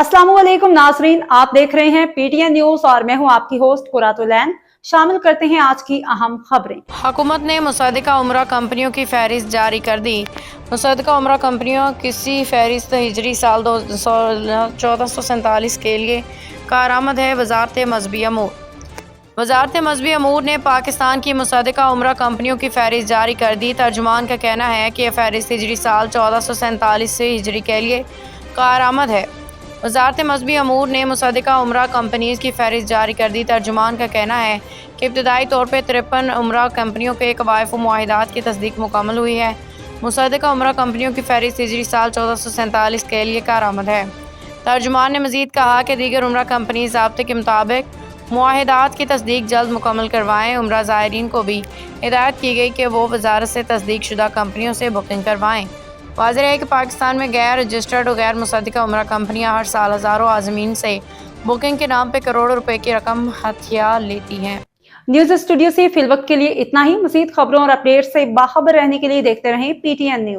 अस्सलाम वालेकुम नाजरीन, आप देख रहे हैं पीटीएन न्यूज और मैं हूं आपकी होस्ट कुरातुलैन। शामिल करते हैं आज की अहम खबरें। हुकूमत ने मुसद्दका उम्रा कंपनियों की फहरिस्त जारी कर दी। मुसद्दका उम्रा कंपनियों किसी फहरिस्त हिजरी साल 1447 के लिए कारआमद है। वजारत मजहबी अमूर ने पाकिस्तान की मुसद्दका उम्रा कंपनियों की फहरिस्त जारी कर दी। तर्जुमान का कहना है कि यह फहरिस्त हिजरी साल 1447 से हिजरी के लिए कारआमद है। वजारत मजहबी अमूर ने मुसद्दका उम्रा कंपनीज की फहरिस्त जारी कर दी। तर्जुमान का कहना है कि इब्तदाई तौर पर 53 उम्रा कंपनियों के कवायफ मुआहिदात की तस्दीक मुकम्मल हुई है। मुसद्दका उम्रा कंपनियों की फहरिस्त हिजरी साल 1447 के लिए कारआमद है। तर्जुमान ने मज़ीद कहा कि दीगर उम्रा कंपनी ज़ाब्ते के मुताबिक मुआहिदात की तस्दीक जल्द मुकम्मल करवाएँ। उम्रा ज़ायरीन को भी हिदायत की गई कि वो वजारत से तस्दीक शुदा कंपनियों से बुकिंग करवाएँ। वाज़ेह है कि पाकिस्तान में गैर रजिस्टर्ड और गैर मुसद्दका उम्रा कंपनियां हर साल हज़ारों आज़मीन से बुकिंग के नाम पर करोड़ों रुपए की रकम हथिया लेती हैं। न्यूज स्टूडियो से फिलवक्त के लिए इतना ही। मज़ीद खबरों और अपडेट से बाखबर रहने के लिए देखते रहें पीटीएन न्यूज।